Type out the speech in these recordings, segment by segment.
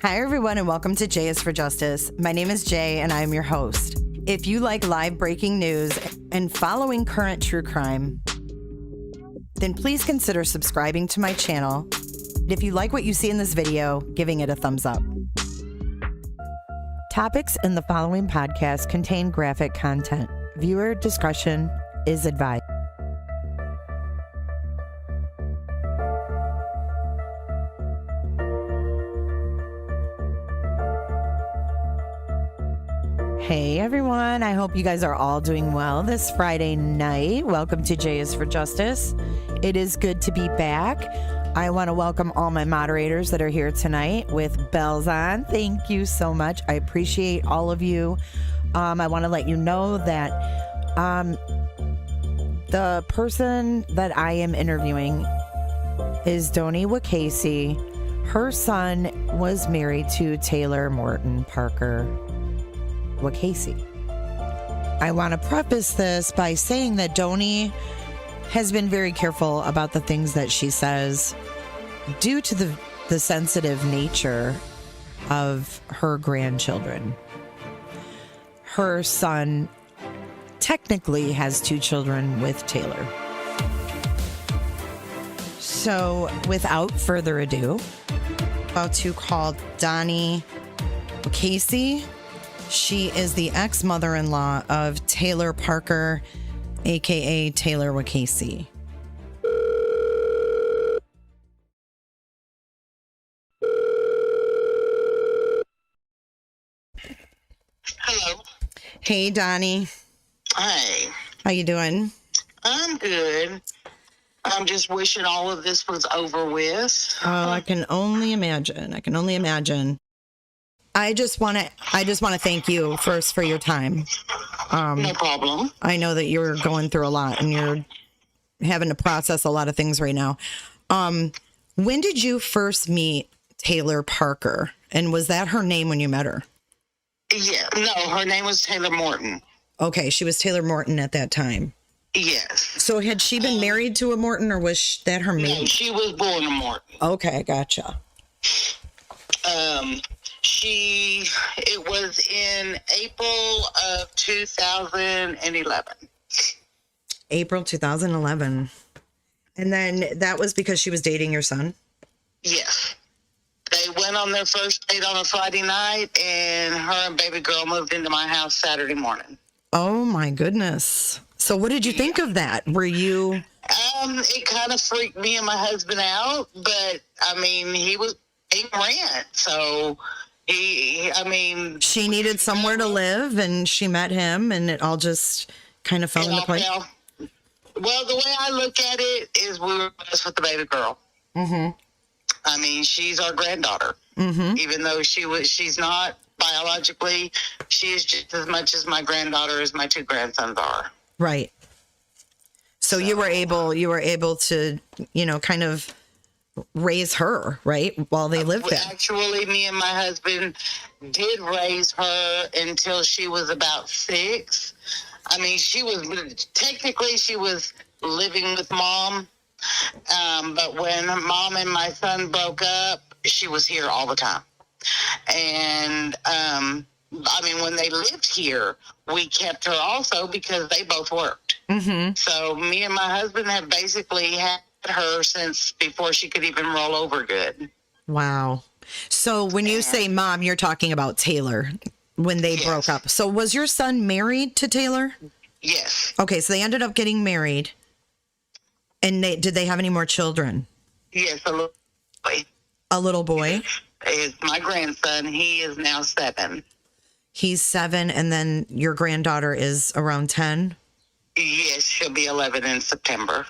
Hi, everyone, and welcome to J is for Justice. My name is Jay, and I am your host. If you like live breaking news and following current true crime, then please consider subscribing to my channel. If you like what you see in this video, giving it a thumbs up. Topics in the following podcast contain graphic content. Viewer discretion is advised. Hey everyone, I hope you guys are all doing well this Friday night. Welcome to J is for Justice. It is good to be back. I want to welcome all my moderators that are here tonight with bells on. Thank you so much. I appreciate all of you. I want to let you know that the person that I am interviewing is Donnie U.S.C. Her son was married to Taylor Morton Parker U.S.C. I want to preface this by saying that Donnie has been very careful about the things that she says due to the sensitive nature of her grandchildren. Her son technically has 2 children with Taylor. So without further ado, I'm about to call Donnie U.S.C. She is the ex-mother-in-law of Taylor Parker, a.k.a. Taylor U.S.C. Hello. Hey, Donnie. Hi. How you doing? I'm good. I'm just wishing all of this was over with. Oh, I can only imagine. I just want to thank you first for your time. No problem. I know that you're going through a lot and you're having to process a lot of things right now. When did you first meet Taylor Parker? And was that her name when you met her? Yeah. No, her name was Taylor Morton. Okay, she was Taylor Morton at that time. Yes. So had she been married to a Morton, or was that her maid? No, she was born a Morton. Okay, gotcha. It was in April of 2011. April 2011. And then that was because she was dating your son? Yes. They went on their first date on a Friday night, and her and baby girl moved into my house Saturday morning. Oh my goodness. So what did you think of that? Were you... It kind of freaked me and my husband out, but I mean, he was paying rent, so she needed somewhere to live, and she met him, and it all just kind of fell into place. Well, the way I look at it is we were blessed with the baby girl. Mm-hmm. I mean, she's our granddaughter, even though she's not biologically. She is just as much as my granddaughter as my 2 grandsons are. Right. So you were able to, kind of raise her, right, while they lived there. Actually, me and my husband did raise her until she was about 6. I mean, she was living with mom. But when mom and my son broke up, she was here all the time. And, when they lived here, we kept her also because they both worked. Mm-hmm. So me and my husband have basically had her since before she could even roll over good. Wow. So when you say mom, you're talking about Taylor when they broke up. So was your son married to Taylor? Yes. Okay, so they ended up getting married. And did they have any more children? Yes, a little boy. A little boy? Is my grandson. He is now 7. He's 7, and then your granddaughter is around 10? Yes, she'll be 11 in September.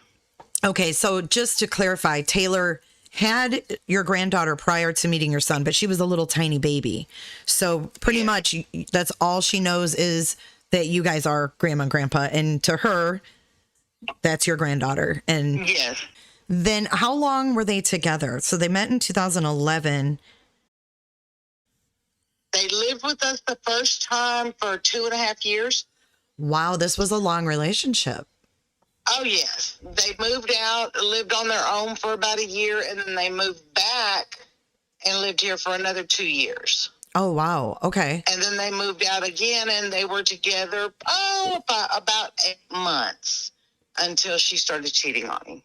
Okay, so just to clarify, Taylor had your granddaughter prior to meeting your son, but she was a little tiny baby. So pretty much that's all she knows is that you guys are grandma and grandpa, and to her, that's your granddaughter. And yes. Then how long were they together? So they met in 2011. They lived with us the first time for 2.5 years. Wow, this was a long relationship. Oh, yes. They moved out, lived on their own for about a year, and then they moved back and lived here for another 2 years. Oh, wow. Okay. And then they moved out again, and they were together about 8 months until she started cheating on him.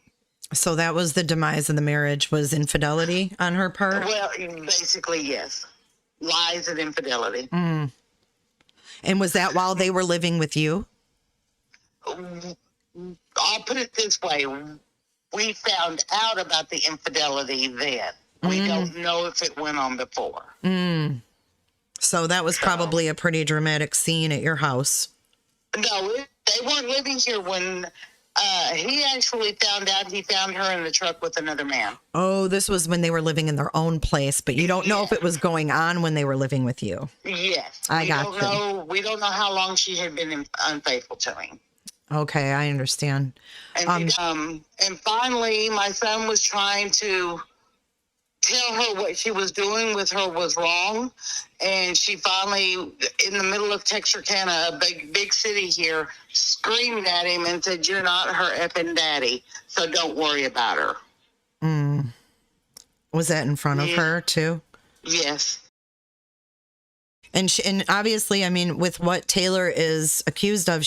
So that was the demise of the marriage, was infidelity on her part? Well, basically, yes. Lies and infidelity. Mm. And was that while they were living with you? I'll put it this way. We found out about the infidelity then. We don't know if it went on before. So that was probably a pretty dramatic scene at your house. No, they weren't living here when he actually found out he found her in the truck with another man. Oh, this was when they were living in their own place, but you don't know if it was going on when they were living with you. Yes. I got you. We don't know how long she had been unfaithful to him. Okay, I understand. And finally, my son was trying to tell her what she was doing with her was wrong. And she finally, in the middle of Texarkana, a big city here, screamed at him and said, "You're not her effing daddy, so don't worry about her." Was that in front of her too? Yes. And obviously, I mean, with what Taylor is accused of,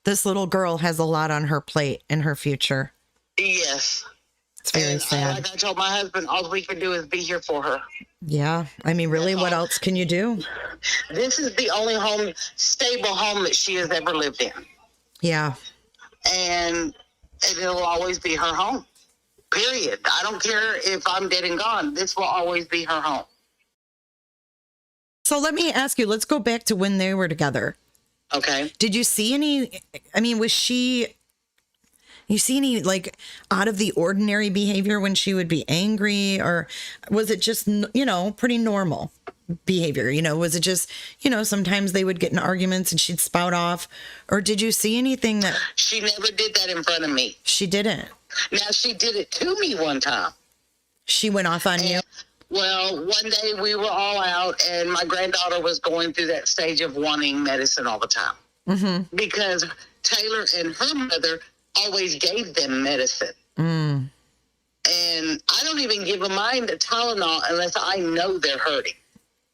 this little girl has a lot on her plate in her future. Yes. It's very sad. Like I told my husband, all we can do is be here for her. Yeah. I mean, really, what else can you do? This is the only stable home that she has ever lived in. Yeah. And it'll always be her home. Period. I don't care if I'm dead and gone. This will always be her home. So let me ask you, let's go back to when they were together. Okay. Did you see any, I mean, you see any like out of the ordinary behavior when she would be angry, or was it just, pretty normal behavior? Was it just, sometimes they would get in arguments and she'd spout off, or did you see anything that... She never did that in front of me. She didn't. Now, she did it to me one time. She went off on you? Well, one day we were all out, and my granddaughter was going through that stage of wanting medicine all the time. Mm-hmm. Because Taylor and her mother always gave them medicine. And I don't even give a mind to Tylenol unless I know they're hurting.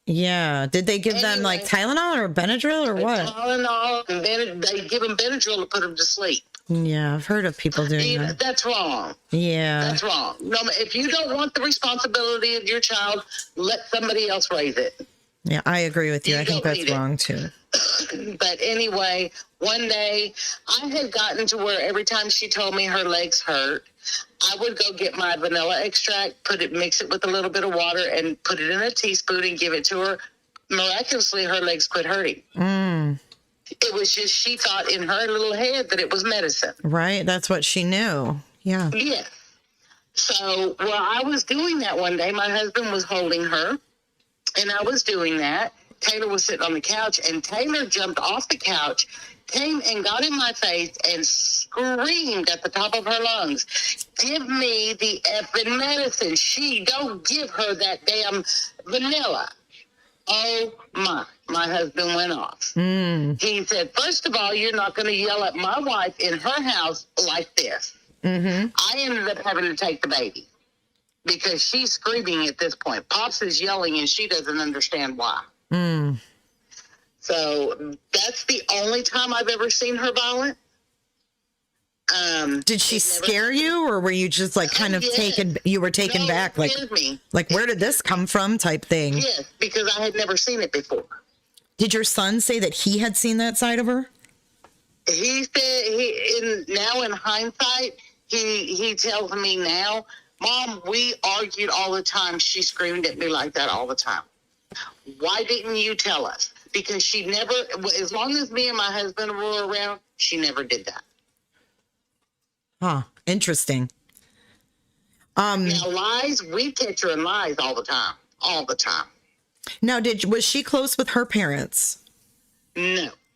Yeah. Did they give them like Tylenol or Benadryl or what? Tylenol, and they give them Benadryl to put them to sleep. Yeah, I've heard of people doing that. That's wrong. Yeah. That's wrong. No, if you don't want the responsibility of your child, let somebody else raise it. Yeah, I agree with you. I think that's wrong too. But anyway, one day I had gotten to where every time she told me her legs hurt, I would go get my vanilla extract, mix it with a little bit of water, and put it in a teaspoon and give it to her. Miraculously, her legs quit hurting. It was just she thought in her little head that it was medicine. Right. That's what she knew. Yeah. Yeah. So while I was doing that one day, my husband was holding her, and I was doing that. Taylor was sitting on the couch, and Taylor jumped off the couch, came and got in my face and screamed at the top of her lungs, "Give me the effing medicine. Don't give her that damn vanilla." Oh, my husband went off. He said, "First of all, you're not going to yell at my wife in her house like this." I ended up having to take the baby because she's screaming at this point. Pops is yelling, and she doesn't understand why. So that's the only time I've ever seen her violent. Did she scare you, or were you just like kind of taken back? Like, where did this come from type thing? Yes, because I had never seen it before. Did your son say that he had seen that side of her? He said, now in hindsight, he tells me now, "Mom, we argued all the time. She screamed at me like that all the time. Why didn't you tell us?" Because she never, as long as me and my husband were around, she never did that. Huh. Interesting. Now lies, we catch her in lies all the time. All the time. Now, was she close with her parents?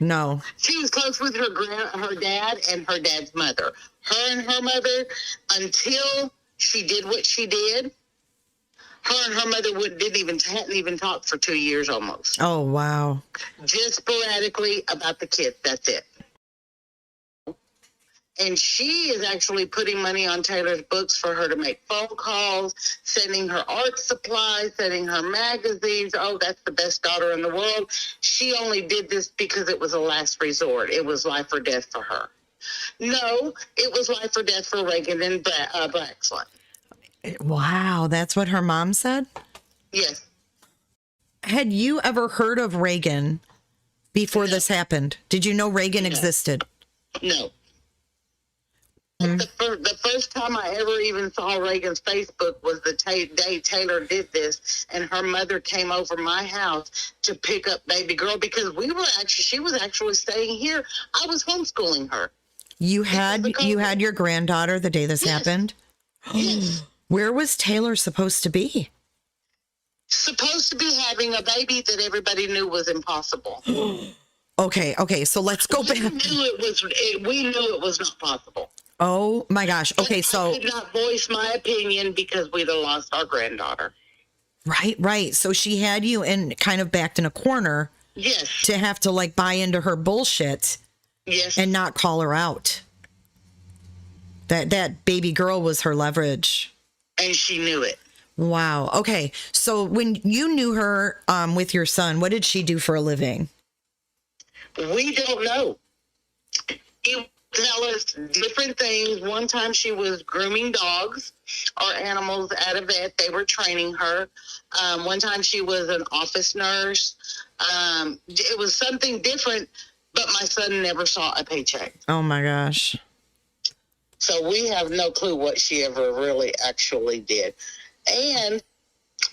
No. She was close with her dad and her dad's mother. Her and her mother, until she did what she did, her and her mother hadn't even talked for 2 years almost. Oh, wow. Just sporadically about the kids. That's it. And she is actually putting money on Taylor's books for her to make phone calls, sending her art supplies, sending her magazines. Oh, that's the best daughter in the world. She only did this because it was a last resort. It was life or death for her. No, it was life or death for Reagan and Braxton. Wow, that's what her mom said? Yes. Had you ever heard of Reagan before this happened? Did you know Reagan existed? No. The first time I ever even saw Reagan's Facebook was the day Taylor did this, and her mother came over my house to pick up baby girl because she was actually staying here. I was homeschooling her. You had your granddaughter the day this happened? Yes. Where was Taylor supposed to be? Supposed to be having a baby that everybody knew was impossible. Okay, so let's go back. We knew it was not possible. Oh my gosh. Okay, so I could not voice my opinion because we'd have lost our granddaughter. Right. So she had you kind of backed in a corner. Yes. To have to like buy into her bullshit. Yes. And not call her out. That baby girl was her leverage. And she knew it. Wow. Okay. So when you knew her with your son, what did she do for a living? We don't know. She would tell us different things. One time she was grooming dogs or animals at a vet. They were training her. One time she was an office nurse. It was something different, but my son never saw a paycheck. Oh my gosh. So we have no clue what she ever really actually did. And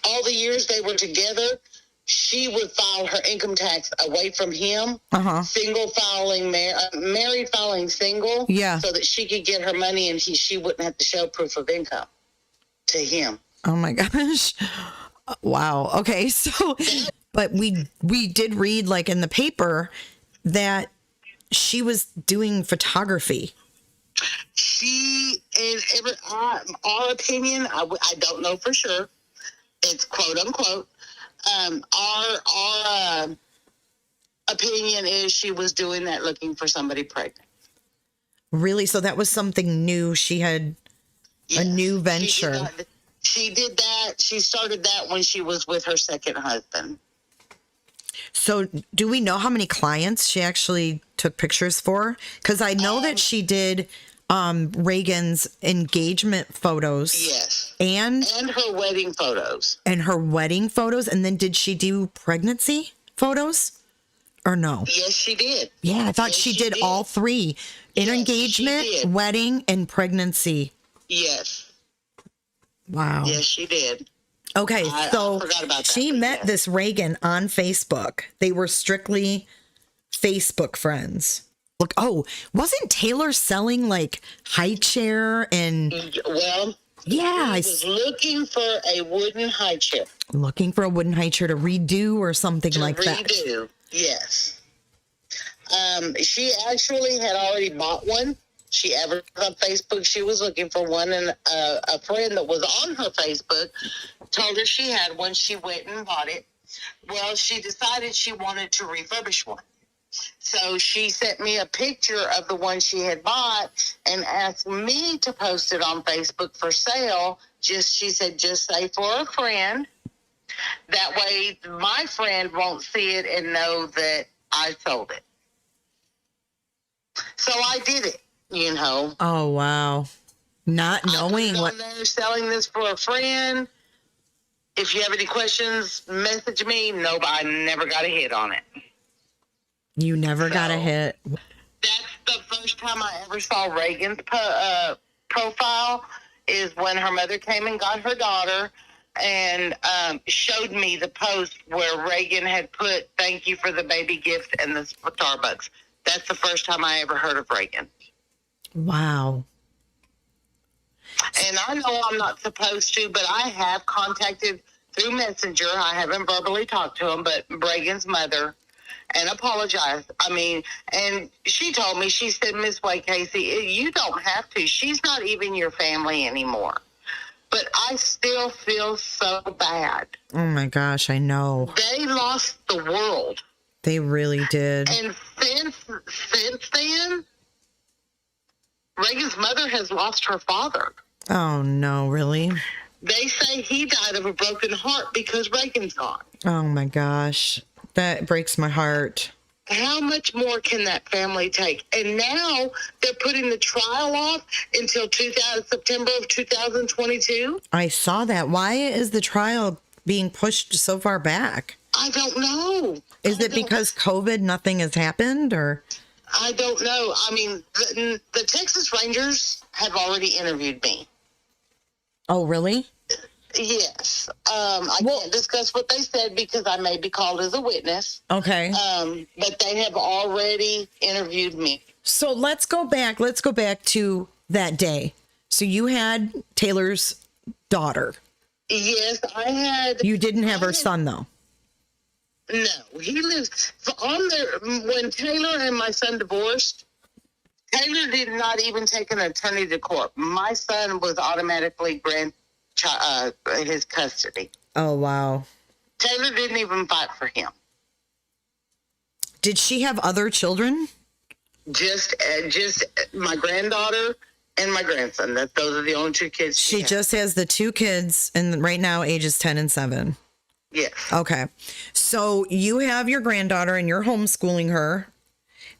all the years they were together, she would file her income tax away from him, single filing, married filing single, so that she could get her money and she wouldn't have to show proof of income to him. Oh my gosh. Wow. Okay. So, but we did read like in the paper that she was doing photography. She, in our opinion, I don't know for sure. It's quote unquote. Our opinion is she was doing that looking for somebody pregnant. Really? So that was something new. She had a new venture. She did that. She started that when she was with her second husband. So do we know how many clients she actually took pictures for? Because I know that she did Reagan's engagement photos. Yes. And her wedding photos. And her wedding photos. And then did she do pregnancy photos? Or no? Yes, she did. Yeah, I thought she did all three. Engagement, wedding, and pregnancy. Yes. Wow. Yes, she did. Okay, so I forgot about that, she met this Reagan on Facebook. They were strictly Facebook friends. Look, wasn't Taylor selling like high chair and... Well, yeah, I was looking for a wooden high chair. Looking for a wooden high chair to redo or something like that. Redo, yes. She actually had already bought one. She advertised on Facebook she was looking for one, and a friend that was on her Facebook told her she had one. She went and bought it. Well, she decided she wanted to refurbish one. So she sent me a picture of the one she had bought and asked me to post it on Facebook for sale. She said, just say for a friend. That way my friend won't see it and know that I sold it. So I did it, you know. Oh, wow. Not knowing what... They're selling this for a friend. If you have any questions, message me. No, I never got a hit on it. You never got a hit. That's the first time I ever saw Reagan's profile is when her mother came and got her daughter and showed me the post where Reagan had put, thank you for the baby gift and the Starbucks. That's the first time I ever heard of Reagan. Wow. And I know I'm not supposed to, but I have contacted through Messenger. I haven't verbally talked to him, but Reagan's mother, and apologized. I mean, and she told me, she said, Miss White Casey, you don't have to. She's not even your family anymore. But I still feel so bad. Oh my gosh, I know. They lost the world. They really did. And since then, Reagan's mother has lost her father. Oh, no, really? They say he died of a broken heart because Reagan's gone. Oh, my gosh. That breaks my heart. How much more can that family take? And now they're putting the trial off until September of 2022. I saw that. Why is the trial being pushed so far back? I don't know. Is it because COVID, nothing has happened, or? I don't know. I mean, the Texas Rangers have already interviewed me. Oh, really? Yes. I can't discuss what they said because I may be called as a witness. Okay. But they have already interviewed me. So let's go back. Let's go back to that day. So you had Taylor's daughter. Yes, I had. You didn't have her son, though. No, he lives on there. When Taylor and my son divorced, Taylor did not even take an attorney to court. My son was automatically granted his custody. Oh, wow. Taylor didn't even fight for him. Did she have other children? Just my granddaughter and my grandson. Those are the only two kids She has. just has the two kids, and right now ages 10 and 7. Yes. Okay. So you have your granddaughter and you're homeschooling her,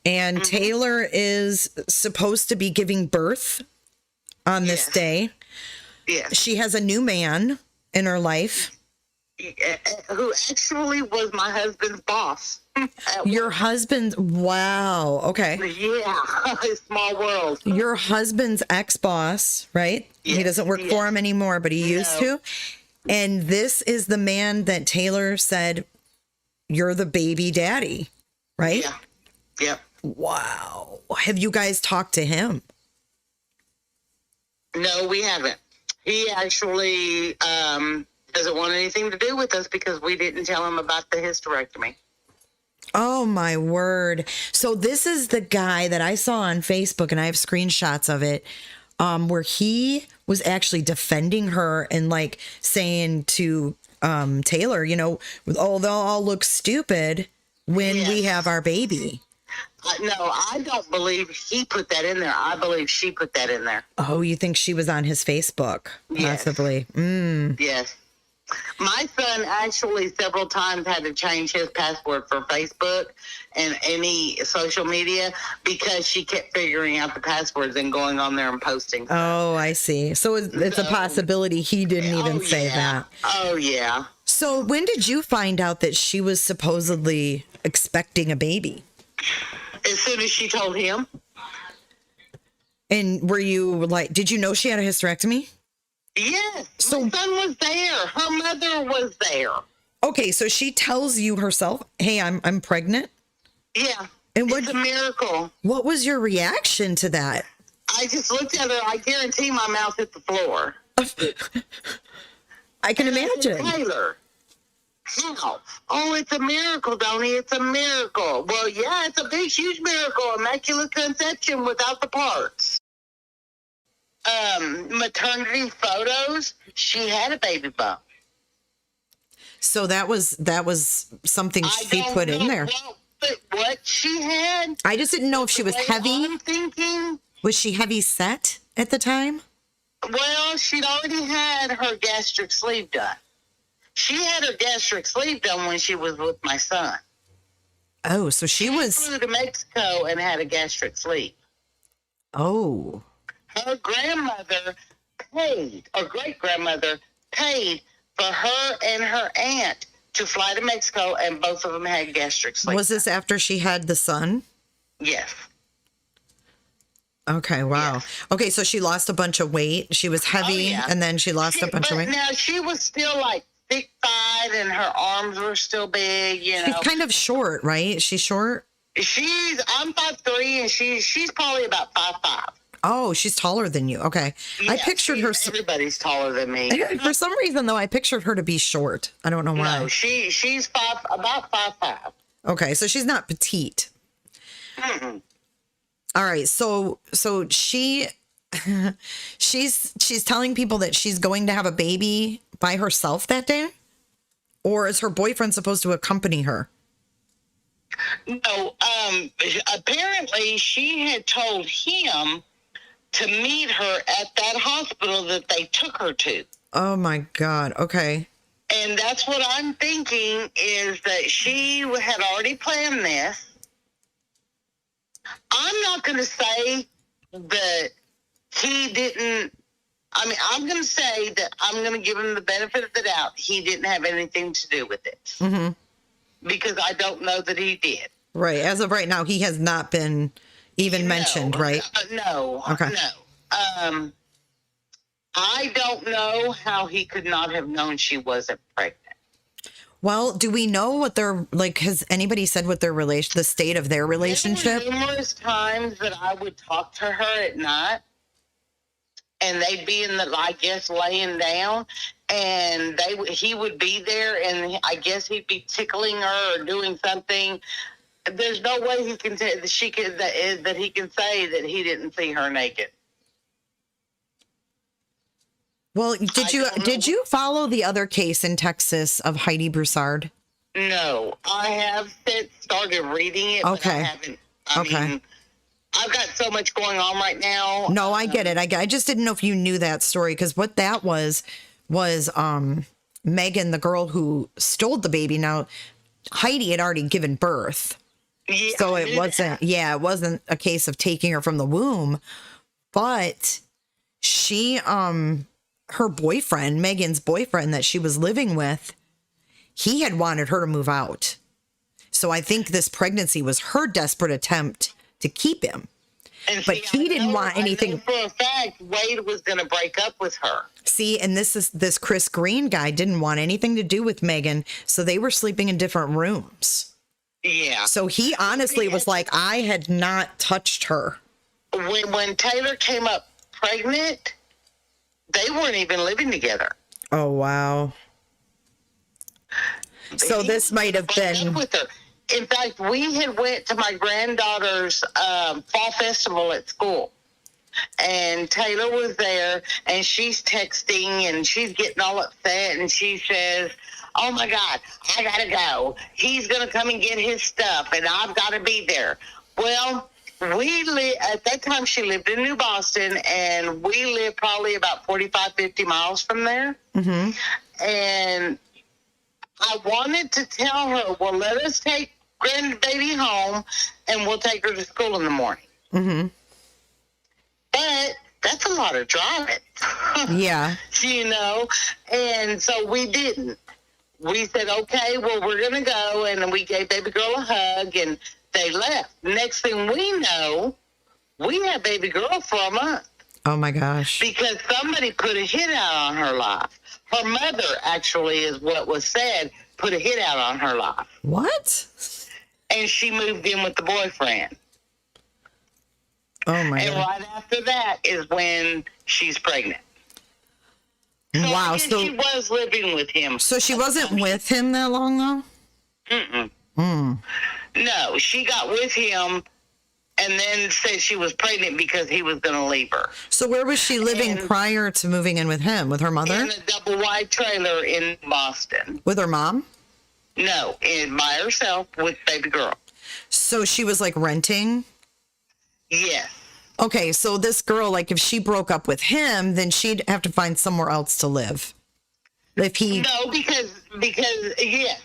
and Taylor is supposed to be giving birth on this day. Yes. She has a new man in her life. Who actually was my husband's boss. Your husband, wow. Okay. Yeah, small world. Your husband's ex-boss, right? Yes, He doesn't work for him anymore, but he used to. And this is the man that Taylor said, you're the baby daddy, right? Yeah. Yep. Wow. Have you guys talked to him? No, we haven't. He actually doesn't want anything to do with us because we didn't tell him about the hysterectomy. Oh, my word. So this is the guy that I saw on Facebook, and I have screenshots of it, where he was actually defending her and like saying to Taylor, you know, oh, they'll all look stupid when we have our baby. No, I don't believe he put that in there. I believe she put that in there. Oh, you think she was on his Facebook? Yes. Possibly. Yes. My son actually several times had to change his password for Facebook and any social media because she kept figuring out the passwords and going on there and posting. Oh, I see. So it's a possibility he didn't even say that. Oh, yeah. So when did you find out that she was supposedly expecting a baby? As soon as she told him. And were you like, did you know she had a hysterectomy? Yes. So, my son was there. Her mother was there. Okay, so she tells you herself, hey, I'm pregnant? Yeah. And it's a miracle. What was your reaction to that? I just looked at her. I guarantee my mouth hit the floor. I can imagine. Taylor, how? Oh, it's a miracle, Donnie. It's a miracle. Well, yeah, it's a big, huge miracle. Immaculate conception without the parts. Maternity Photos, she had a baby bump. So that was something she put in there. What she had? I just didn't know if she was heavy. I'm thinking. Was she heavy set at the time? Well, she'd already had her gastric sleeve done. She had her gastric sleeve done when she was with my son. Oh, so she flew to Mexico and had a gastric sleeve. Oh. Her grandmother paid, or great-grandmother paid for her and her aunt to fly to Mexico, and both of them had gastric sleeve. Was this after she had the son? Yes. Okay, wow. Yes. Okay, so she lost a bunch of weight. She was heavy, and then she lost a bunch of weight. Now, she was still, like, thick-thighed, and her arms were still big, you know. She's kind of short, right? She's short? I'm 5'3", and she's probably about 5'5". Oh, she's taller than you. Okay. Yeah, I pictured her. Everybody's taller than me. For some reason, though, I pictured her to be short. I don't know why. No, she's about 5'5". Okay, so she's not petite. Mm-mm. All right, so she's telling people that she's going to have a baby by herself that day? Or is her boyfriend supposed to accompany her? No, apparently she had told him to meet her at that hospital that they took her to. Oh my God. Okay. And that's what I'm thinking, is that she had already planned this. I'm not going to say that he didn't. I mean, I'm going to say that I'm going to give him the benefit of the doubt. He didn't have anything to do with this. Mm-hmm. Because I don't know that he did. Right. As of right now, he has not been even mentioned, right? No. Okay. No. I don't know how he could not have known she wasn't pregnant. Well, do we know what their, like, has anybody said what their the state of their relationship? There were numerous times that I would talk to her at night, and they'd be in the, I guess, laying down, and he would be there, and I guess he'd be tickling her or doing something. There's no way he can that he can say that he didn't see her naked. Well, did you follow the other case in Texas of Heidi Broussard? No, I have started reading it, okay. But I haven't. I mean, I've got so much going on right now. No, I get it. I just didn't know if you knew that story, because what that was Megan, the girl who stole the baby. Now, Heidi had already given birth. Yeah, so it wasn't a case of taking her from the womb, but she, her boyfriend, Megan's boyfriend that she was living with, he had wanted her to move out. So I think this pregnancy was her desperate attempt to keep him. But he didn't want anything. I know for a fact, Wade was going to break up with her. See, and this Chris Green guy didn't want anything to do with Megan, so they were sleeping in different rooms. Yeah. So he honestly was like, I had not touched her. When Taylor came up pregnant, they weren't even living together. Oh, wow. So this might have been with her. In fact, we had went to my granddaughter's fall festival at school, and Taylor was there, and she's texting, and she's getting all upset, and she says, oh my God, I gotta go. He's gonna come and get his stuff, and I've got to be there. Well, at that time she lived in New Boston, and we lived probably about 45, 50 miles from there. Mm-hmm. And I wanted to tell her, well, let us take grandbaby home, and we'll take her to school in the morning. Mm-hmm. But that's a lot of driving. Yeah. You know? And so we didn't. We said, okay, well, we're going to go. And we gave baby girl a hug, and they left. Next thing we know, we had baby girl for a month. Oh, my gosh. Because somebody put a hit out on her life. Her mother, actually, is what was said, put a hit out on her life. What? And she moved in with the boyfriend. Oh, my God. And right after that is when she's pregnant. So wow. So she was living with him. So she wasn't with him that long, though? Mm-mm. Mm. No, she got with him and then said she was pregnant because he was going to leave her. So where was she living prior to moving in with him? With her mother? In a double wide trailer in Boston. With her mom? No, by herself with baby girl. So she was like renting? Yes. Okay, so this girl, like if she broke up with him, then she'd have to find somewhere else to live. If he No, because yes,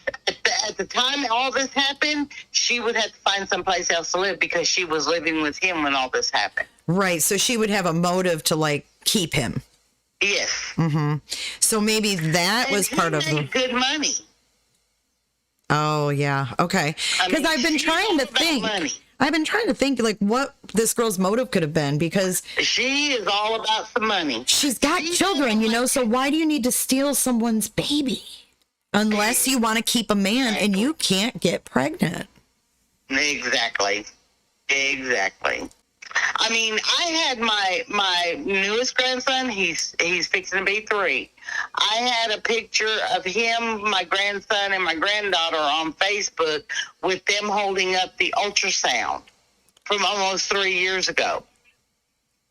at the time all this happened, she would have to find someplace else to live because she was living with him when all this happened. Right, so she would have a motive to like keep him. Yes. Mm-hmm. So maybe that was part of the good money. Oh yeah, okay. Because I've been trying to think. Money. I've been trying to think like what this girl's motive could have been, because she is all about some money. She's got children, you know, so why do you need to steal someone's baby? Unless you want to keep a man and you can't get pregnant. Exactly. I mean, I had my newest grandson, he's fixing to be 3. I had a picture of him, my grandson, and my granddaughter on Facebook with them holding up the ultrasound from almost 3 years ago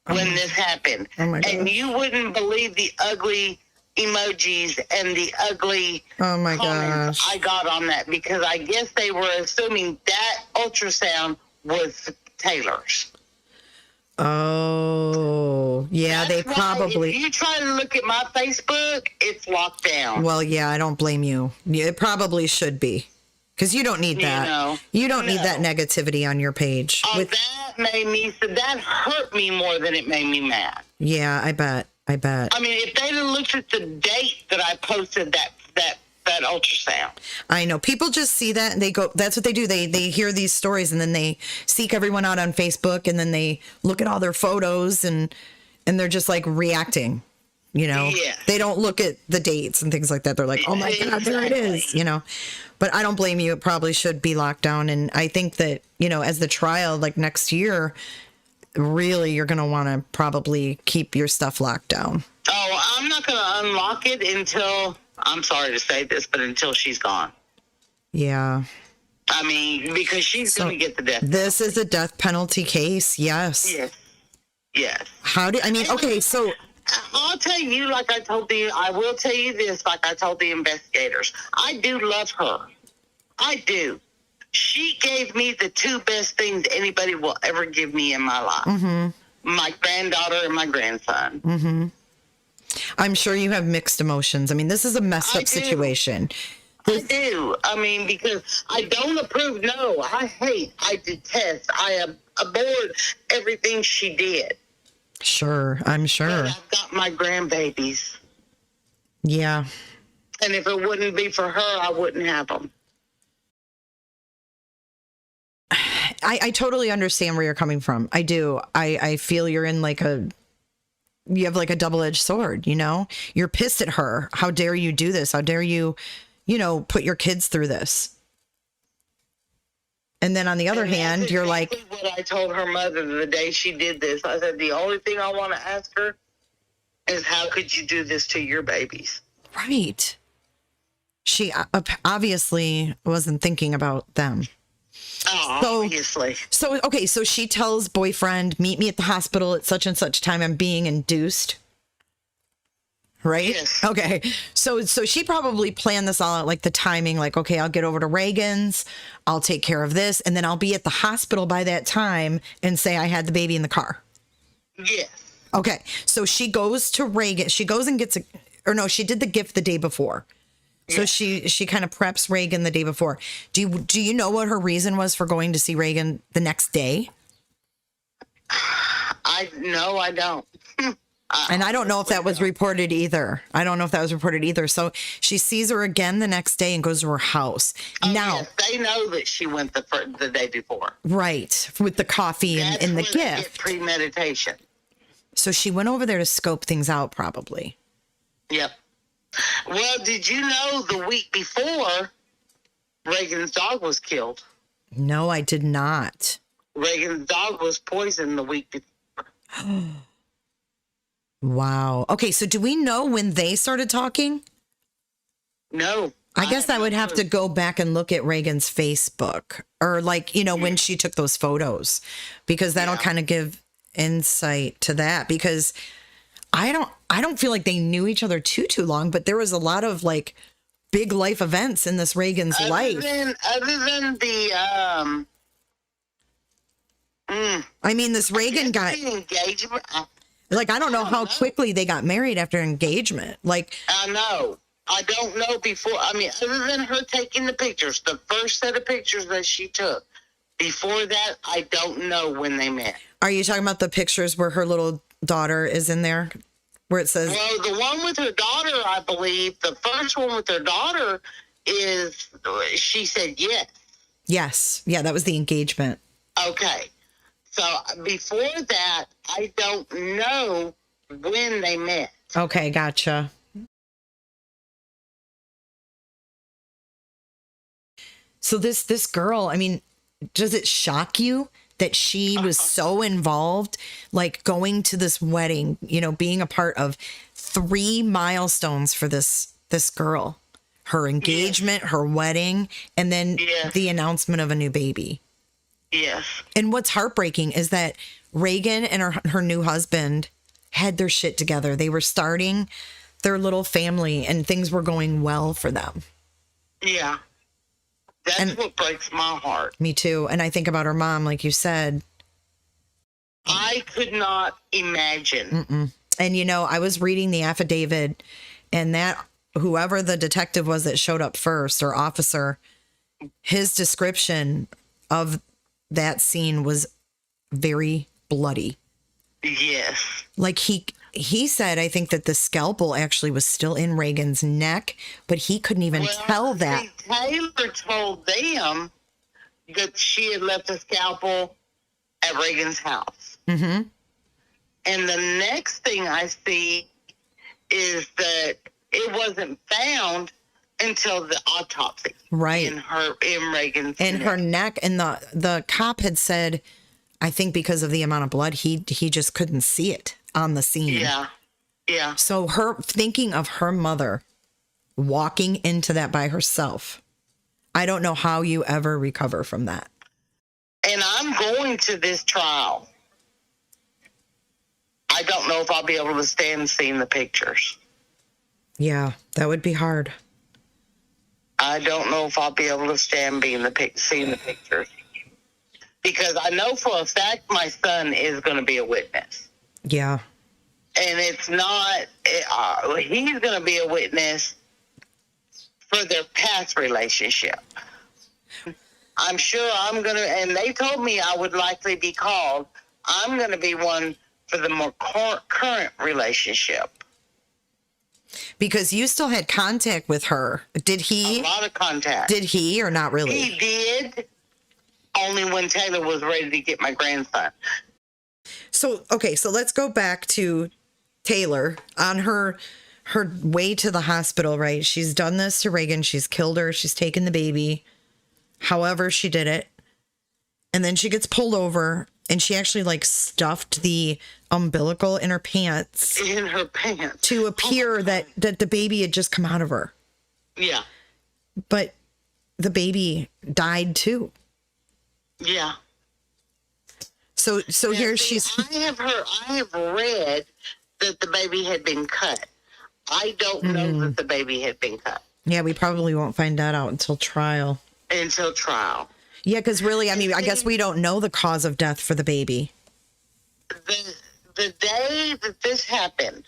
when this happened. Oh my God. And you wouldn't believe the ugly emojis and the ugly comments I got on that, because I guess they were assuming that ultrasound was Taylor's. Oh. Yeah, they That's why probably. If you try to look at my Facebook, it's locked down. Well, yeah, I don't blame you. It probably should be. Because you don't need that. You don't need that negativity on your page. Oh, that hurt me more than it made me mad. Yeah, I bet. I mean, if they'd have looked at the date that I posted that ultrasound. I know. People just see that and they go, that's what they do. They hear these stories and then they seek everyone out on Facebook and then they look at all their photos and they're just like reacting, you know. Yeah. They don't look at the dates and things like that. They're like, oh my God, there it is, you know. But I don't blame you. It probably should be locked down. And I think that, you know, as the trial, like next year, really, you're going to want to probably keep your stuff locked down. Oh, I'm not going to unlock it until, I'm sorry to say this, but until she's gone. Yeah. I mean, because she's going to get the death penalty. This is a death penalty case. Yes. Yes. Okay, so I'll tell you, like I told you, I will tell you this, like I told the investigators. I do love her. I do. She gave me the two best things anybody will ever give me in my life. Mm-hmm. My granddaughter and my grandson. Mm-hmm. I'm sure you have mixed emotions. I mean, this is a messed up situation. I do. I mean, because I don't approve. No, I hate. I detest. I abhorred everything she did. Sure, I'm sure. But I've got my grandbabies. Yeah. And if it wouldn't be for her, I wouldn't have them. I totally understand where you're coming from. I do. I feel you're in like you have like a double-edged sword, you know? You're pissed at her. How dare you do this? How dare you, you know, put your kids through this? And then on the other hand, you're like... what I told her mother the day she did this. I said, the only thing I want to ask her is how could you do this to your babies? Right. She obviously wasn't thinking about them. Oh, obviously. So, okay, so she tells boyfriend, meet me at the hospital at such and such time. I'm being induced. Right? Yes. Okay. So she probably planned this all out, like the timing, like, okay, I'll get over to Reagan's, I'll take care of this, and then I'll be at the hospital by that time and say I had the baby in the car. Yes. Okay. So she goes to Reagan. She goes and gets she did the gift the day before. So she kind of preps Reagan the day before. Do you know what her reason was for going to see Reagan the next day? I don't. And I don't know if that was reported either. So she sees her again the next day and goes to her house. Now yes, they know that she went the day before. Right, with the coffee and the gift. Premeditation. So she went over there to scope things out, probably. Yep. Well, did you know the week before Reagan's dog was killed? No, I did not. Reagan's dog was poisoned the week before. Wow. Okay, so do we know when they started talking? No. I guess I would have to go back and look at Reagan's Facebook or like, you know, when she took those photos, because that'll kind of give insight to that, because I don't feel like they knew each other too long, but there was a lot of like big life events in this Reagan's life. Other than the I mean, this Reagan got engagement. Like, I don't know how quickly they got married after engagement. Like, I know. I don't know before. I mean, other than her taking the pictures, the first set of pictures that she took. Before that, I don't know when they met. Are you talking about the pictures where her little daughter is in there? Where it says... Well, the one with her daughter, I believe, the first one with her daughter is, she said yes. Yes. Yeah, that was the engagement. Okay. So before that, I don't know when they met. Okay, gotcha. So this girl, I mean, does it shock you that she was so involved, like going to this wedding, you know, being a part of 3 milestones for this girl, her engagement, her wedding, and then the announcement of a new baby. Yes. And what's heartbreaking is that Reagan and her new husband had their shit together. They were starting their little family and things were going well for them. Yeah. That's what breaks my heart. Me too. And I think about her mom, like you said. I could not imagine. And, you know, I was reading the affidavit, and that whoever the detective was that showed up first, or officer, his description of that scene was very bloody. Yes. Like he said, I think that the scalpel actually was still in Reagan's neck, but he couldn't even tell that. See, Taylor told them that she had left the scalpel at Reagan's house. Mm-hmm. And the next thing I see is that it wasn't found until the autopsy. Right. In Reagan's in neck. her neck. And the cop had said, I think because of the amount of blood, he just couldn't see it on the scene. Yeah. Yeah. So her thinking of her mother walking into that by herself, I don't know how you ever recover from that. And I'm going to this trial. I don't know if I'll be able to stand seeing the pictures. Yeah, that would be hard. I don't know if I'll be able to stand seeing the pictures. Because I know for a fact my son is going to be a witness. Yeah. And it's not, he's going to be a witness for their past relationship. I'm sure I'm going to, and they told me I would likely be called. I'm going to be one for the more current relationship. Because you still had contact with her. Did he? A lot of contact. Did he or not really? He did, only when Taylor was ready to get my grandson. So, okay, so let's go back to Taylor on her way to the hospital, right? She's done this to Reagan. She's killed her. She's taken the baby. However she did it. And then she gets pulled over, and she actually like stuffed the umbilical in her pants. In her pants. To appear that the baby had just come out of her. Yeah. But the baby died too. Yeah. So now, here see, she's. I have read that the baby had been cut. I don't know that the baby had been cut. Yeah, we probably won't find that out until trial. Until trial. Yeah, because really, I mean, I guess we don't know the cause of death for the baby. The day that this happened,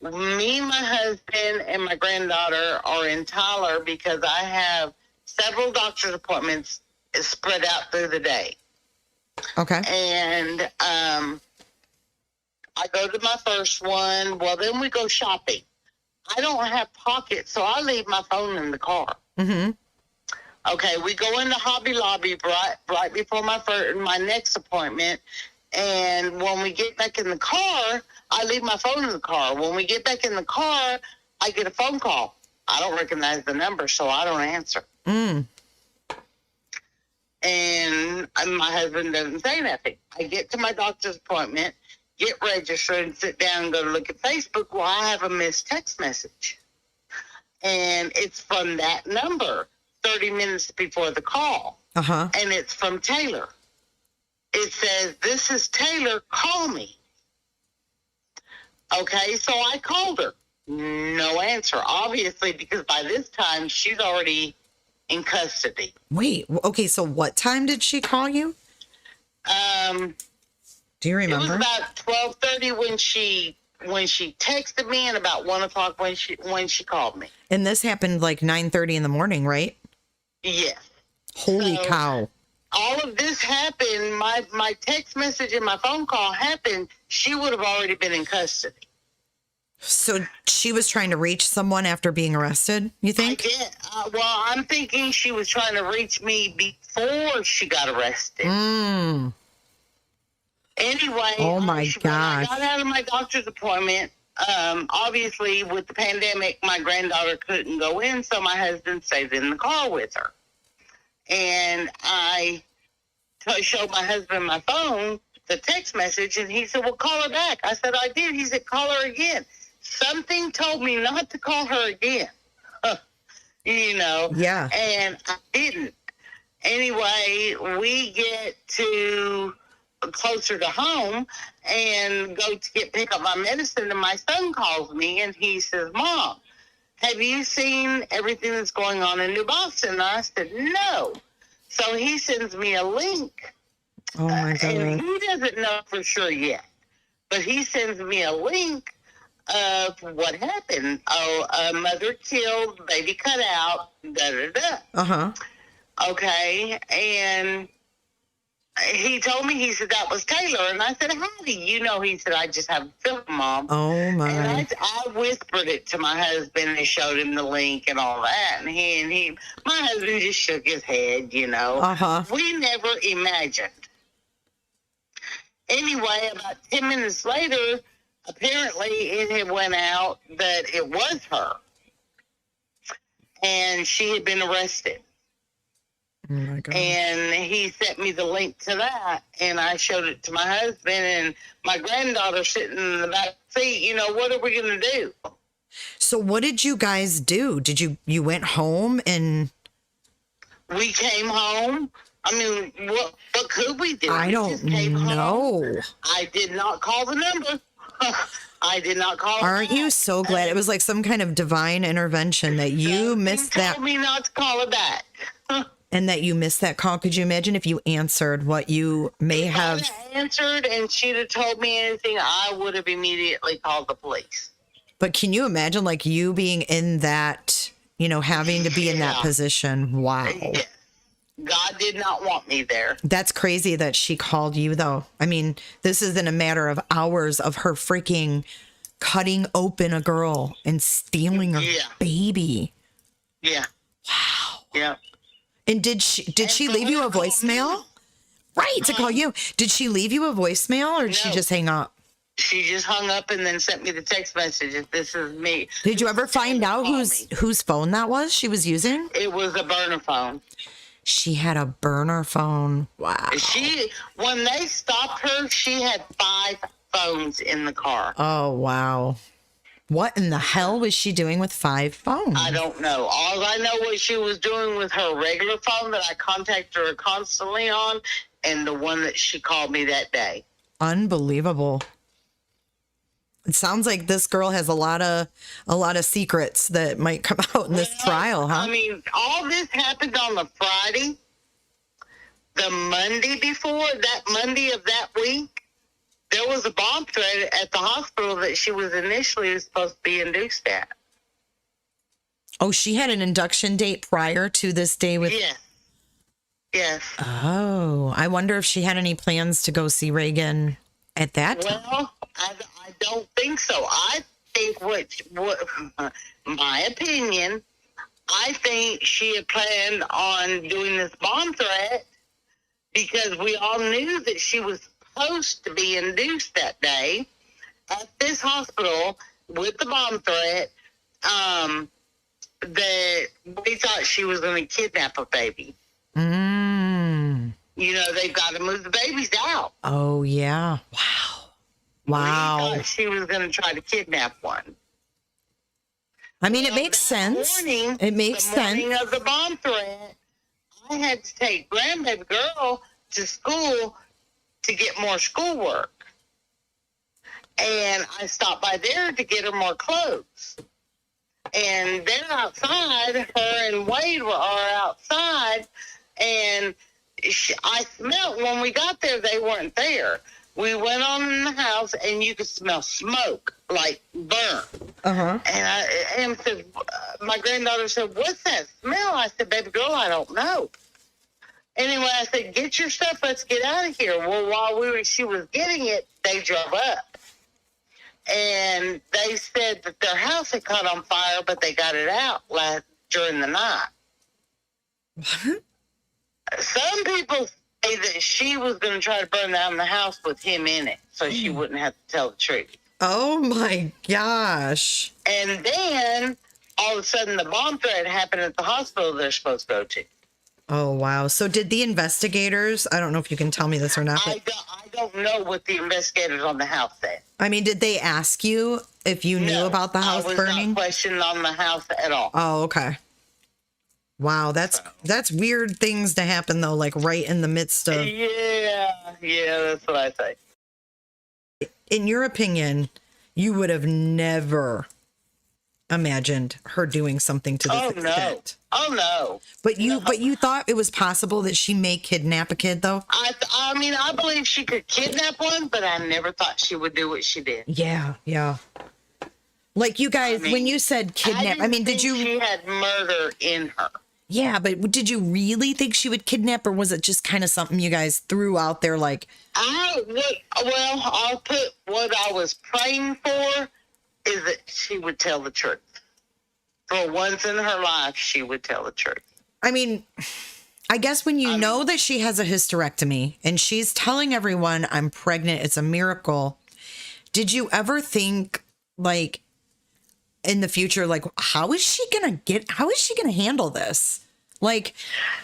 me, my husband, and my granddaughter are in Tyler because I have several doctor's appointments spread out through the day. Okay. And I go to my first one. Well, then we go shopping. I don't have pockets, so I leave my phone in the car. Mm-hmm. Okay, we go into Hobby Lobby right before my next appointment. And when we get back in the car, I leave my phone in the car. When we get back in the car, I get a phone call. I don't recognize the number, so I don't answer. Mm. And my husband doesn't say nothing. I get to my doctor's appointment, get registered, and sit down and go to look at Facebook. Well, I have a missed text message. And it's from that number 30 minutes before the call. Uh-huh. And it's from Taylor. It says, "This is Taylor, call me." Okay, so I called her. No answer, obviously, because by this time she's already in custody. Wait, okay, so what time did she call you? Do you remember? It was about 12:30 when she texted me, and about 1 o'clock when she called me. And this happened like 9:30 in the morning, right? Yes. Holy cow. All of this happened, my text message and my phone call happened, she would have already been in custody. So she was trying to reach someone after being arrested, you think? I did. Well, I'm thinking she was trying to reach me before she got arrested. Mm. Anyway, oh my when gosh. I got out of my doctor's appointment, obviously with the pandemic, my granddaughter couldn't go in, so my husband stayed in the car with her. And I showed my husband my phone, the text message, and he said, "Well, call her back." I said, "I did." He said, "Call her again." Something told me not to call her again. You know? Yeah. And I didn't. Anyway, we get to closer to home and go to pick up my medicine, and my son calls me, and he says, "Mom, have you seen everything that's going on in New Boston?" And I said, "No." So he sends me a link Oh my And God. he doesn't know for sure yet. But he sends me a link of what happened. Oh, a mother killed, baby cut out, da-da-da. Uh-huh. Okay, and he told me, he said, that was Taylor. And I said, how do you know? He said, I just have a feeling, Mom. Oh my. And I whispered it to my husband and showed him the link and all that. And my husband just shook his head, you know. Uh-huh. We never imagined. Anyway, about 10 minutes later, apparently it had went out that it was her. And she had been arrested. Oh my God. And he sent me the link to that, and I showed it to my husband and my granddaughter sitting in the back seat. You know, what are we going to do? So what did you guys do? Did you went home and... We came home. I mean, what could we do? I We don't just came home. know. I did not call the number. I did not call. Aren't you so glad it was like some kind of divine intervention that you missed that? Told me not to call it back. And that you missed that call. Could you imagine if you answered what you may have? If I answered and she'd have told me anything, I would have immediately called the police. But can you imagine like you being in that, you know, having to be in that position? Wow. Yes. God did not want me there. That's crazy that she called you though. I mean, this is in a matter of hours of her freaking cutting open a girl and stealing her baby. Yeah. Wow. Yeah. And did she leave you a voicemail? Right, to call you. Did she leave you a voicemail or did she just hang up? She just hung up and then sent me the text message. This is me. Did you ever find out whose phone that was she was using? It was a burner phone. She had a burner phone. Wow. When they stopped her, she had 5 phones in the car. Oh, wow. What in the hell was she doing with 5 phones? I don't know. All I know what she was doing with her regular phone that I contacted her constantly on, and the one that she called me that day. Unbelievable. It sounds like this girl has a lot of secrets that might come out in this trial, huh? I mean, all this happened on the Friday. The Monday before, that Monday of that week, there was a bomb threat at the hospital that she was initially supposed to be induced at. Oh, she had an induction date prior to this day with... Yes. Yes. Oh, I wonder if she had any plans to go see Reagan at that time. Well, I don't think so. I think what my opinion, I think she had planned on doing this bomb threat because we all knew that she was supposed to be induced that day at this hospital with the bomb threat, that we thought she was going to kidnap a baby. You know, they've got to move the babies out. Oh, yeah. Wow. Wow. We thought she was going to try to kidnap one. I mean, it makes sense. It makes sense. The morning of the bomb threat, I had to take grandbaby girl to school to get more schoolwork. And I stopped by there to get her more clothes. And they're outside, her and Wade are outside, and I smelled, when we got there, they weren't there. We went on in the house, and you could smell smoke, like burn. Uh-huh. And said, my granddaughter said, what's that smell? I said, baby girl, I don't know. Anyway, I said, get your stuff, let's get out of here. Well, while she was getting it, they drove up. And they said that their house had caught on fire, but they got it out during the night. What? Some people say that she was going to try to burn down the house with him in it, so she wouldn't have to tell the truth. Oh, my gosh. And then, all of a sudden, the bomb threat happened at the hospital they're supposed to go to. Oh, wow. So did the investigators, I don't know if you can tell me this or not. I don't know what the investigators on the house said. I mean, did they ask you if you knew about the house burning? I was not questioned on the house at all. Oh, okay. Wow, that's weird things to happen, though, like right in the midst of... Yeah, that's what I say. In your opinion, you would have never imagined her doing something to this extent. Oh no. But you thought it was possible that she may kidnap a kid, though? I mean, I believe she could kidnap one, but I never thought she would do what she did. Yeah. Like, you guys, when you said kidnap, did you... She had murder in her. Yeah, but did you really think she would kidnap, or was it just kind of something you guys threw out there like... I'll put what I was praying for is that she would tell the truth. For once in her life, she would tell the truth. I mean, I guess when you know that she has a hysterectomy and she's telling everyone, I'm pregnant, it's a miracle. Did you ever think, like, in the future, like, how is she going to handle this? Like,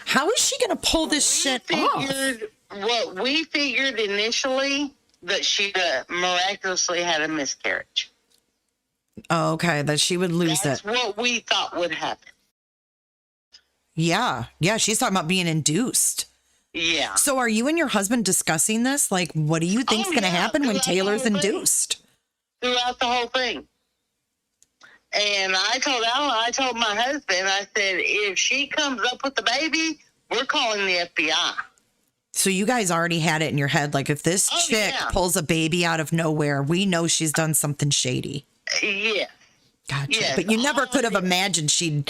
how is she going to pull this shit off? What we figured initially, that she miraculously had a miscarriage. Oh, okay, that she would lose That's it. That's what we thought would happen. Yeah, she's talking about being induced. Yeah. So are you and your husband discussing this? Like, what do you think's going to happen when Taylor's induced? Throughout the whole thing. And I told Alan, I told my husband, I said, if she comes up with the baby, we're calling the FBI. So you guys already had it in your head, like, if this chick pulls a baby out of nowhere, we know she's done something shady. Yeah. Gotcha. Yes. But you never could have imagined she'd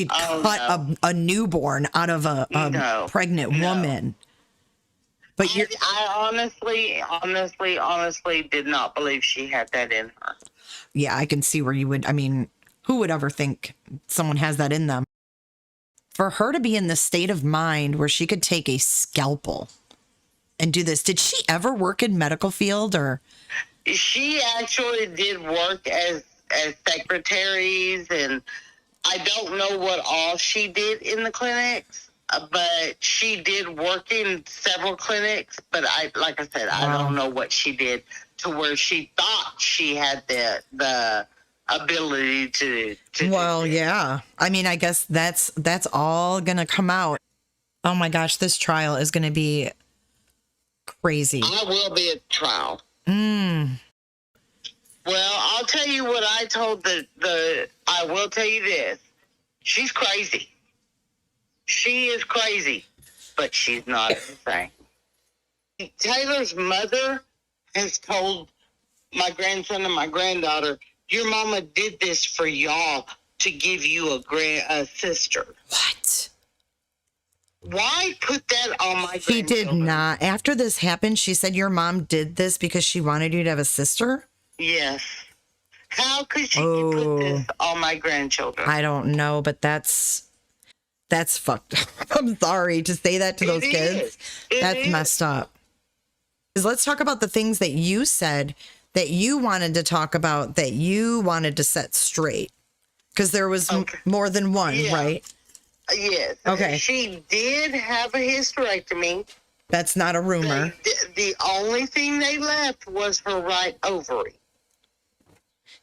cut a newborn out of a pregnant woman. But I honestly did not believe she had that in her. Yeah, I can see where you would. I mean, who would ever think someone has that in them? For her to be in the state of mind where she could take a scalpel and do this. Did she ever work in medical field, or? She actually did work as secretaries, and I don't know what all she did in the clinics, but she did work in several clinics. But I don't know what she did to where she thought she had the ability to well, yeah. I mean, I guess that's all gonna come out. Oh my gosh, this trial is gonna be crazy. I will be at trial. Well, I'll tell you what I told I will tell you this. She's crazy. She is crazy, but she's not insane. Taylor's mother has told my grandson and my granddaughter, your mama did this for y'all to give you a sister. What? Why put that on my grandchildren? He did not. After this happened, she said your mom did this because she wanted you to have a sister? Yes. How could she put this on my grandchildren? I don't know, but that's fucked up. I'm sorry to say that to those kids. That's messed up. Let's talk about the things that you said that you wanted to talk about, that you wanted to set straight. Because there was more than one, right? Yes. Okay. She did have a hysterectomy. That's not a rumor. The only thing they left was her right ovary.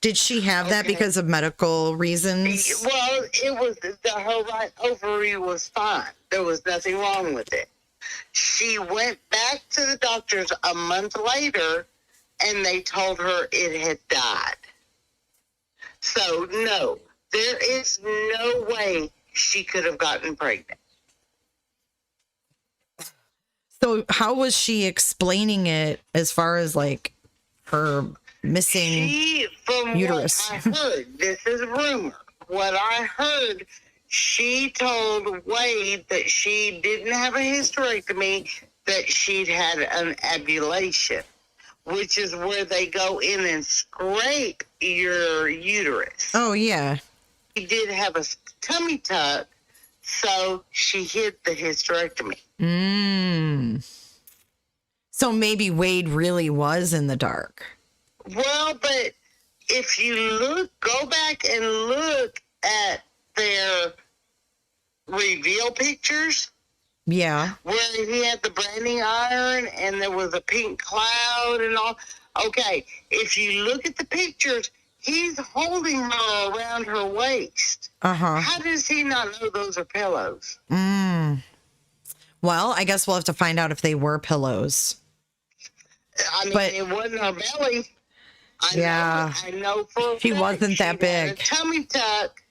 Did she have that because of medical reasons? Well, it was her right ovary was fine. There was nothing wrong with it. She went back to the doctors a month later, and they told her it had died. So, no, there is no way she could have gotten pregnant. So how was she explaining it as far as, like, her missing uterus? What I heard, this is a rumor. What I heard, she told Wade that she didn't have a hysterectomy, that she'd had an abulation, which is where they go in and scrape your uterus. Oh, yeah. She did have a tummy tuck, so she hid the hysterectomy. So maybe Wade really was in the dark. Well, but if you go back and look at their reveal pictures. Yeah. Where he had the branding iron and there was a pink cloud and all. Okay, if you look at the pictures, he's holding her around her waist. How does he not know those are pillows? Well, I guess we'll have to find out if they were pillows. I mean, it wasn't her belly. I know for a She fact wasn't that she had big. a tummy tuck.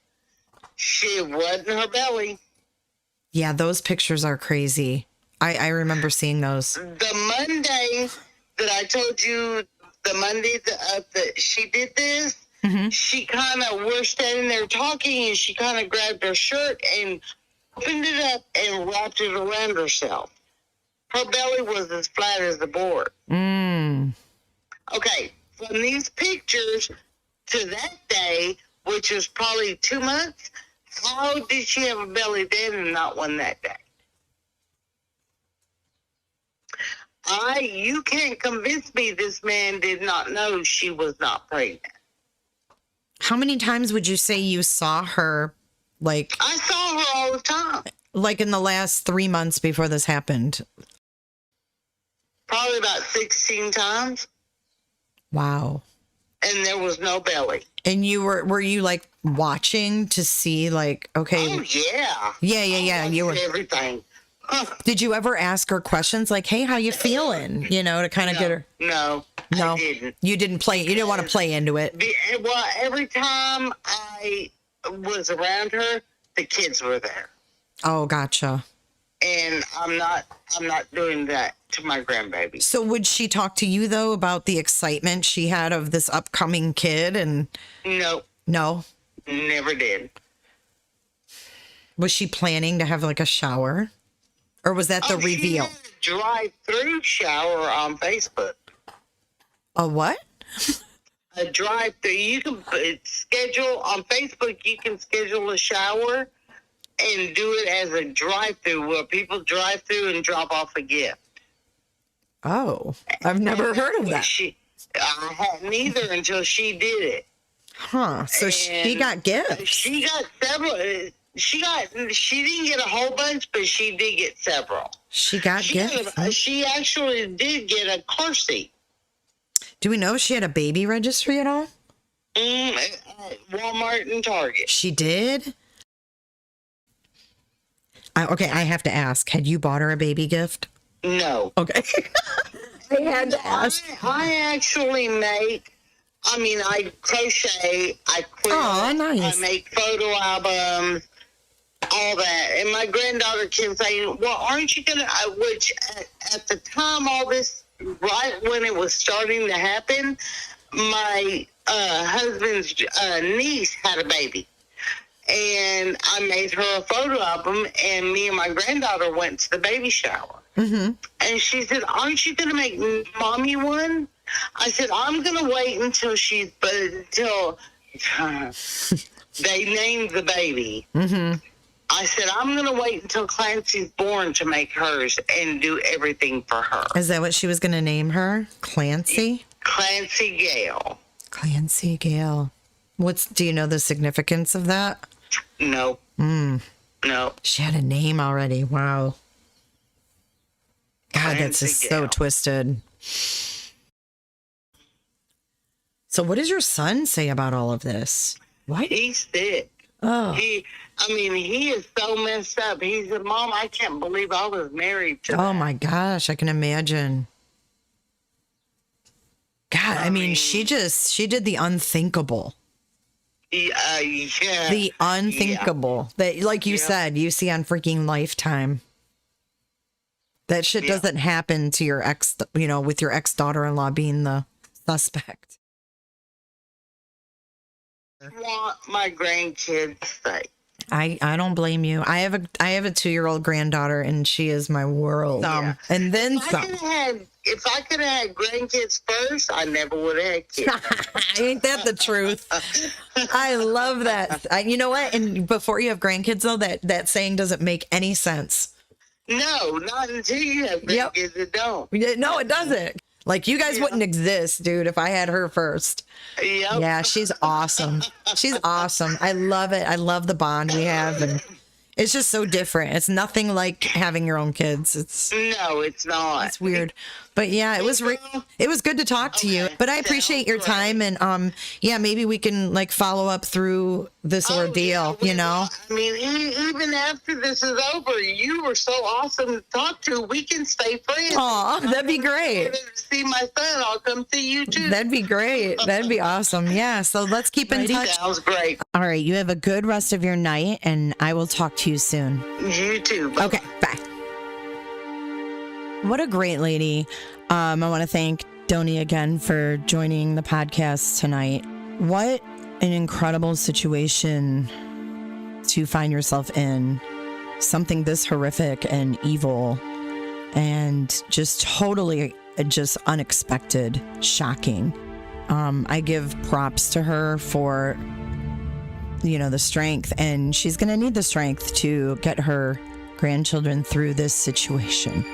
She wasn't her belly. Yeah, those pictures are crazy. I remember seeing those. The Monday that I told you, the Monday that she did this, she kind of, we're standing there talking, and she kind of grabbed her shirt and opened it up and wrapped it around herself. Her belly was as flat as the board. Okay, from these pictures to that day, which was probably 2 months, how did she have a belly then and not one that day? You can't convince me this man did not know she was not pregnant. How many times would you say you saw her, like... I saw her all the time. Like in the last 3 months before this happened? Probably about 16 times. Wow. And there was no belly. And were you like watching to see, like, okay. Oh, yeah. Yeah. You were everything. Did you ever ask her questions like, hey, how you feeling? You know, to kind of get her. No, I didn't. You didn't want to play into it. Well, every time I was around her, the kids were there. Oh, gotcha. And I'm not doing that to my grandbaby. So would she talk to you though about the excitement she had of this upcoming kid? And no, never did. Was she planning to have like a shower? Or was that the reveal? She had a drive-through shower on Facebook. A what? A drive-through. You can schedule on Facebook. You can schedule a shower and do it as a drive-through where people drive through and drop off a gift. Oh, I've never heard of that. I hadn't either until she did it. Huh? So she got gifts. She got several. She didn't get a whole bunch, but she did get several. She got gifts. She actually did get a car seat. Do we know if she had a baby registry at all? Walmart and Target. She did? Okay, I have to ask. Had you bought her a baby gift? No. Okay. I had to ask. I actually I crochet, I quilt, nice. I make photo albums, all that. And my granddaughter kept saying, well, aren't you going to, which at the time, all this, right when it was starting to happen, my husband's niece had a baby. And I made her a photo album, and me and my granddaughter went to the baby shower. And she said, aren't you going to make mommy one? I said, I'm going to wait until they named the baby. I said, I'm going to wait until Clancy's born to make hers and do everything for her. Is that what she was going to name her? Clancy? Clancy Gale. Clancy Gale. Do you know the significance of that? No. No. She had a name already. Wow. God, that's just so twisted. So what does your son say about all of this? What? He's sick. Oh. He is so messed up. He said, Mom, I can't believe I was married to that. My gosh, I can imagine. God, I mean, she did the unthinkable. Yeah. The unthinkable. That, like you said, you see on freaking Lifetime. That shit doesn't happen to your ex, with your ex-daughter-in-law being the suspect. I want my grandkids safe. I don't blame you. I have a 2-year-old granddaughter, and she is my world. And then some. If I could have had grandkids first, I never would have had kids. Ain't that the truth? I love that. You know what? And before you have grandkids, though, that saying doesn't make any sense. No, not until you have grandkids. It don't. No, it doesn't. Like, you guys wouldn't exist, dude, if I had her first. Yep. Yeah, she's awesome. She's awesome. I love it. I love the bond we have. And it's just so different. It's nothing like having your own kids. No, it's not. It's weird. But yeah, it was good to talk to you. But I appreciate your time, and yeah, maybe we can like follow up through this ordeal. I mean, even after this is over, you were so awesome to talk to. We can stay friends. Aw, that'd be great. See my son, I'll come see you too. That'd be great. That'd be awesome. Yeah. So let's keep in touch. Sounds great. All right. You have a good rest of your night, and I will talk to you soon. You too. Bye. Okay. Bye. What a great lady. I want to thank Doni again for joining the podcast tonight. What an incredible situation to find yourself in. Something this horrific and evil and just totally just unexpected, shocking. I give props to her for, the strength, and she's going to need the strength to get her grandchildren through this situation.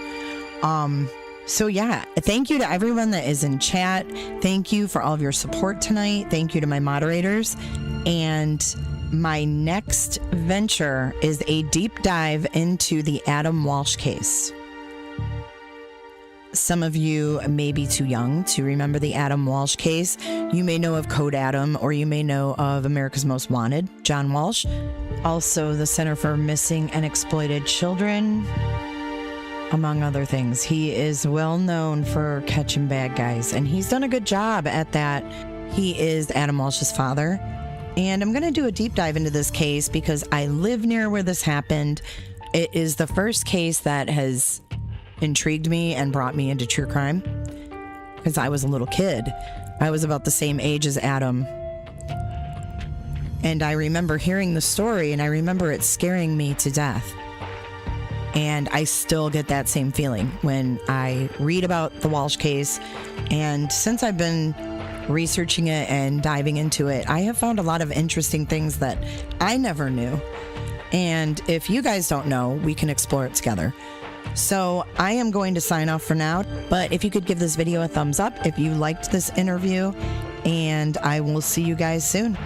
So yeah, thank you to everyone that is in chat. Thank you for all of your support tonight. Thank you to my moderators. And my next venture is a deep dive into the Adam Walsh case. Some of you may be too young to remember the Adam Walsh case. You may know of Code Adam, or you may know of America's Most Wanted, John Walsh. Also, the Center for Missing and Exploited Children, among other things. He is well known for catching bad guys, and he's done a good job at that. He is Adam Walsh's father. And I'm going to do a deep dive into this case because I live near where this happened. It is the first case that has intrigued me and brought me into true crime because I was a little kid. I was about the same age as Adam. And I remember hearing the story, and I remember it scaring me to death. And I still get that same feeling when I read about the Walsh case. And since I've been researching it and diving into it, I have found a lot of interesting things that I never knew. And if you guys don't know, we can explore it together. So I am going to sign off for now, but if you could give this video a thumbs up if you liked this interview, and I will see you guys soon.